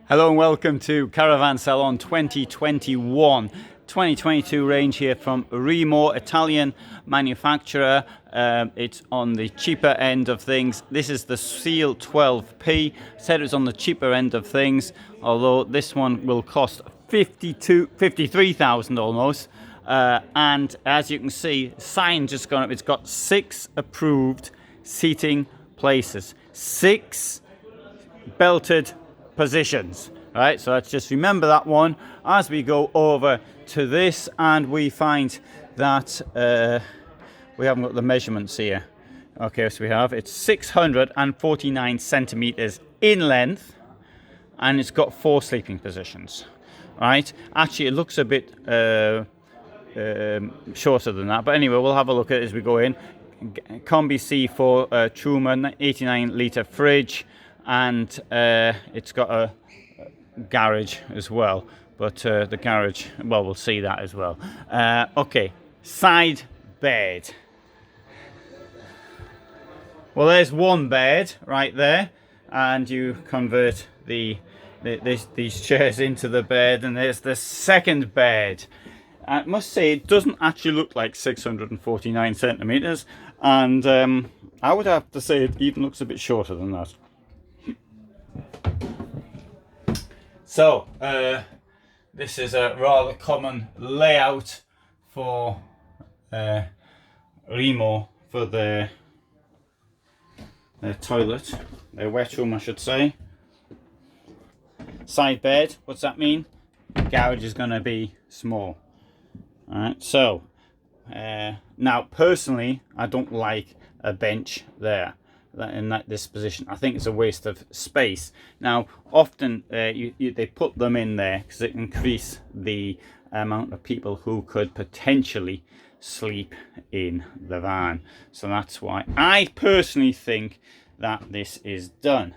Hello and welcome to Caravan Salon 2021. 2022 range here from Rimor, Italian manufacturer. It's on the cheaper end of things. This is the Seal 12P. Said it was on the cheaper end of things, although this one will cost 53,000 almost. And as you can see, sign just gone up. It's got 6 approved seating places, 6 belted positions. Right, so let's just remember that one as we go over to this, and we find that we haven't got the measurements here. Okay, so we have, it's 649 centimeters in length, and it's got 4 sleeping positions. Right, actually it looks a bit shorter than that, but anyway, we'll have a look at it as we go in. Combi C4 Truman 89 litre fridge, and it's got a garage as well, but the garage, well, we'll see that as well. Okay, side bed. Well, there's one bed right there, and you convert these chairs into the bed, and there's the second bed. I must say it doesn't actually look like 649 centimeters, and I would have to say it even looks a bit shorter than that. So, this is a rather common layout for Rimor for their toilet, their wet room I should say. Side bed, what's that mean? Garage is going to be small. Alright, so, now personally I don't like a bench there. In this position, I think it's a waste of space. Now, often they put them in there because it increase the amount of people who could potentially sleep in the van. So that's why I personally think that this is done.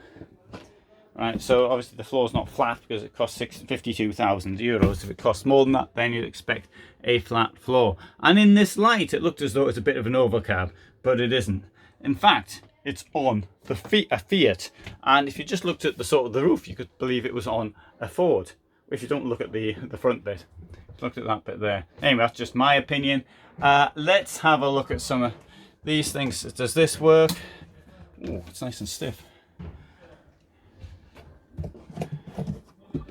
Right, so obviously the floor's not flat because it costs 52,000 euros. If it costs more than that, then you'd expect a flat floor. And in this light, it looked as though it's a bit of an overcab, but it isn't. In fact, it's on a Fiat, and if you just looked at the sort of the roof, you could believe it was on a Ford. If you don't look at the front bit, look at that bit there. Anyway, that's just my opinion. Let's have a look at some of these things. Does this work? Oh, it's nice and stiff.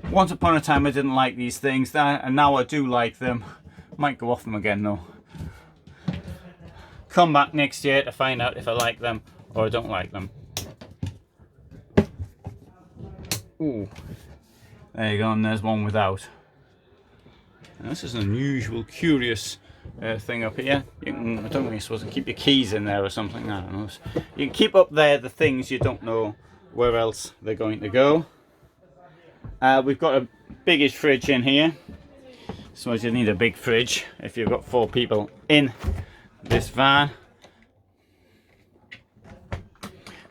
Once upon a time I didn't like these things, and now I do like them. Might go off them again though. Come back next year to find out if I like them or I don't like them. Ooh, there you go, and there's one without. Now, this is an unusual, curious thing up here. I don't think you're supposed to keep your keys in there or something. I don't know. You can keep up there the things you don't know where else they're going to go. We've got a biggish fridge in here. So you need a big fridge if you've got 4 people in this van.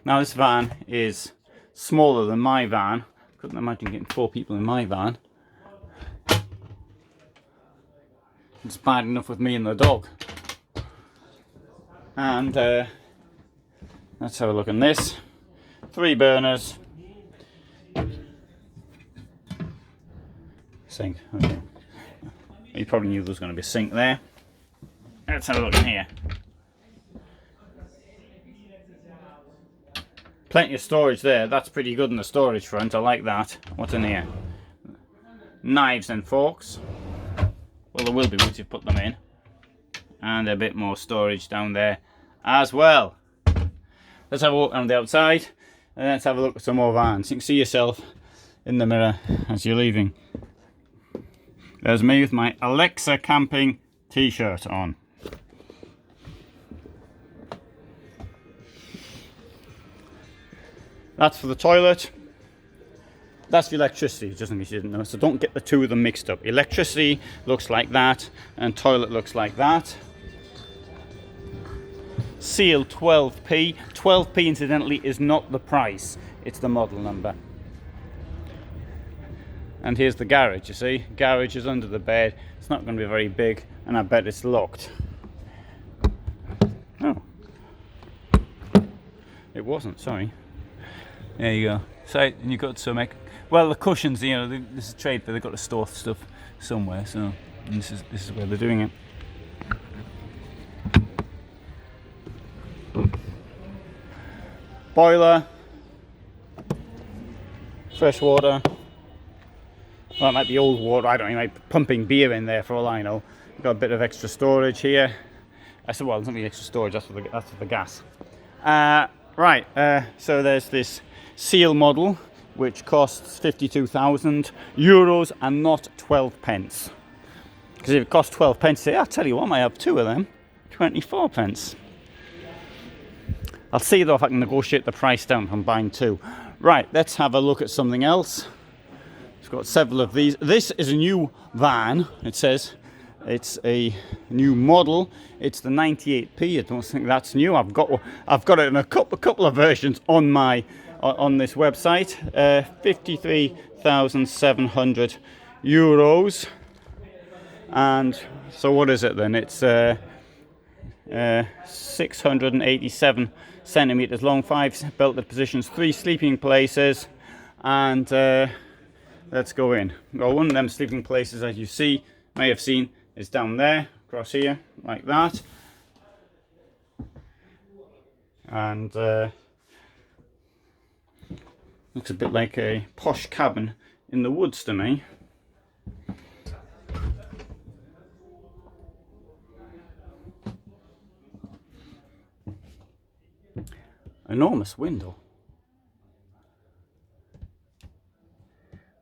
Now this van is smaller than my van. Couldn't imagine getting 4 people in my van. It's bad enough with me and the dog. And let's have a look on this. 3 burners. Sink. Okay. You probably knew there was going to be a sink there. Let's have a look in here. Plenty of storage there. That's pretty good in the storage front. I like that. What's in here? Knives and forks. Well, there will be once you put them in. And a bit more storage down there as well. Let's have a look on the outside. And let's have a look at some more vans. You can see yourself in the mirror as you're leaving. There's me with my Alexa camping t-shirt on. That's for the toilet. That's the electricity, just in case you didn't know. So don't get the two of them mixed up. Electricity looks like that, and toilet looks like that. Seal 12p. 12p, incidentally, is not the price. It's the model number. And here's the garage, you see. Garage is under the bed. It's not going to be very big, and I bet it's locked. Oh. It wasn't, sorry. There you go. So and you've got some, well, the cushions, you know, this is trade, but they've got to store stuff somewhere. So this is where they're doing it. Boiler, fresh water. Well, it might be old water. I don't know. You might be pumping beer in there for all I know. Got a bit of extra storage here. I said, well, it's not really extra storage. That's for the gas. Right. So there's this Seal model, which costs €52,000 and not 12 pence. Because if it costs 12 pence, say, I'll tell you what, I might have two of them. 24 pence. I'll see though if I can negotiate the price down from buying two. Right. Let's have a look at something else. It's got several of these. This is a new van. It says it's a new model. It's the 98P. I don't think that's new. I've got it in a couple of versions on this website. €53,700. And so what is it then? It's 687 centimeters long, 5 belted positions, 3 sleeping places, and let's go in. Well, one of them sleeping places, as you may have seen, is down there, across here, like that. And looks a bit like a posh cabin in the woods to me. Enormous window.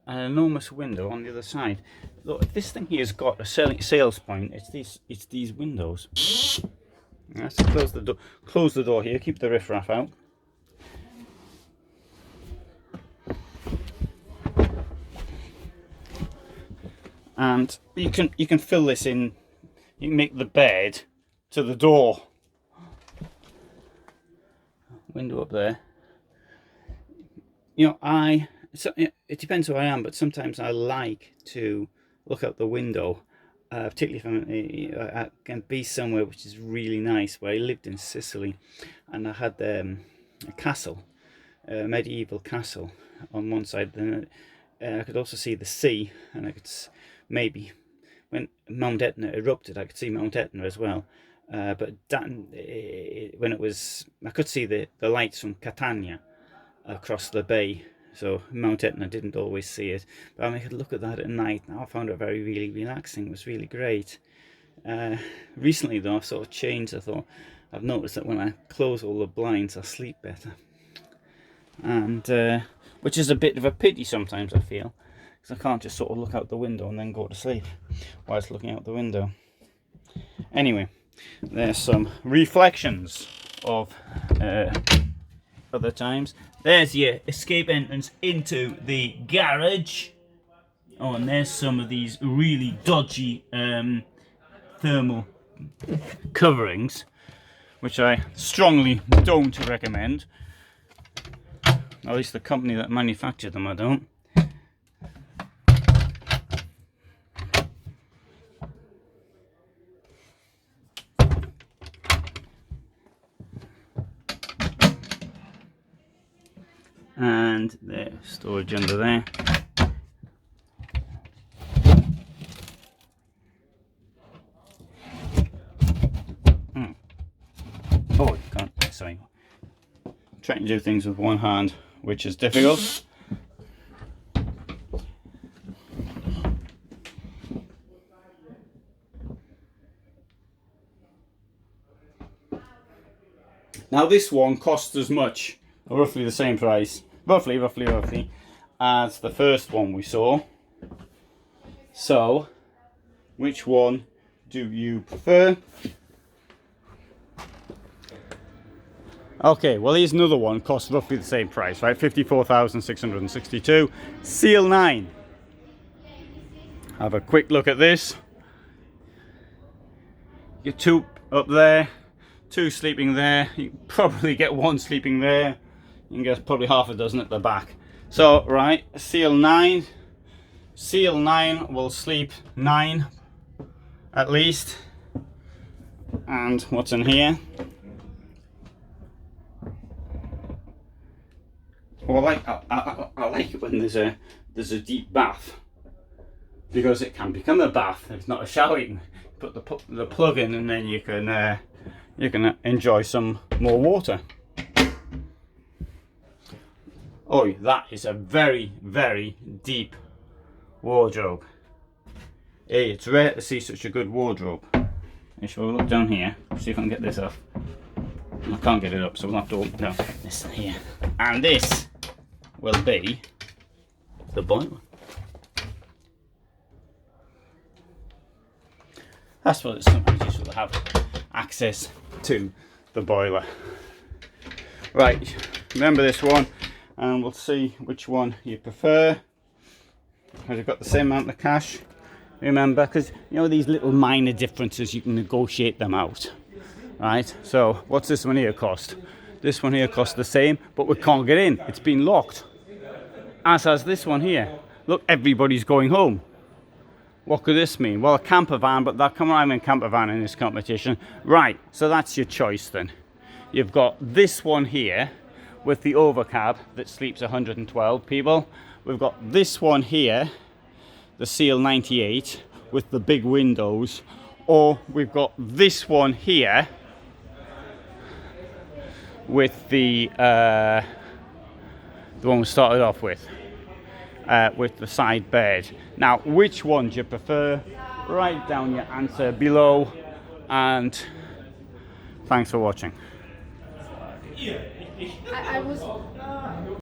An enormous window on the other side. Look, if this thing here has got a sales point, it's these windows. Let's close the door. Close the door here. Keep the riffraff out. And you can fill this in. You can make the bed to the door. Window up there. You know, it depends who I am, but sometimes I like to look out the window, particularly if I can be somewhere which is really nice. Where I lived in Sicily, and I had a castle, a medieval castle on one side. Then I could also see the sea, and I could maybe, when Mount Etna erupted, I could see Mount Etna as well. But when it was, I could see the lights from Catania across the bay. So Mount Etna, didn't always see it, but I could look at that at night. Now I found it really relaxing. It was really great. Recently though, I've sort of changed. I've noticed that when I close all the blinds, I sleep better, and which is a bit of a pity sometimes, I feel, because I can't just sort of look out the window and then go to sleep whilst looking out the window. Anyway, there's some reflections of other times. There's your escape entrance into the garage. Oh, and there's some of these really dodgy thermal coverings, which I strongly don't recommend. At least the company that manufactured them, I don't. And there's storage under there. Oh, you can't, sorry. I'm trying to do things with one hand, which is difficult. Now this one costs as much, roughly the same price, roughly, as the first one we saw. So, which one do you prefer? Okay, well here's another one, costs roughly the same price, right? 54,662. Seal 9. Have a quick look at this. Your 2 up there, 2 sleeping there. You can probably get 1 sleeping there. You can get probably half a dozen at the back. So, right, Seal 9. Seal 9 will sleep 9 at least. And what's in here? Well, I like it when there's a deep bath, because it can become a bath. It's not a shower. You can put the plug in, and then you can enjoy some more water. Oh, that is a very, very deep wardrobe. Hey, it's rare to see such a good wardrobe. Shall we look down here, see if I can get this up. I can't get it up, so we'll have to open up this here. And this will be the boiler. I suppose it's sometimes useful to have access to the boiler. Right, remember this one, and we'll see which one you prefer. Have you got the same amount of cash? Remember, because you know these little minor differences, you can negotiate them out. Right, so what's this one here cost? This one here costs the same, but we can't get in. It's been locked. As has this one here. Look, everybody's going home. What could this mean? Well, a camper van, but that come on, I'm in camper van in this competition. Right, so that's your choice then. You've got this one here with the overcab that sleeps 112 people. We've got this one here, the Seal 98 with the big windows, or we've got this one here with the one we started off with the side bed. Now, which one do you prefer? Write down your answer below, and thanks for watching. I was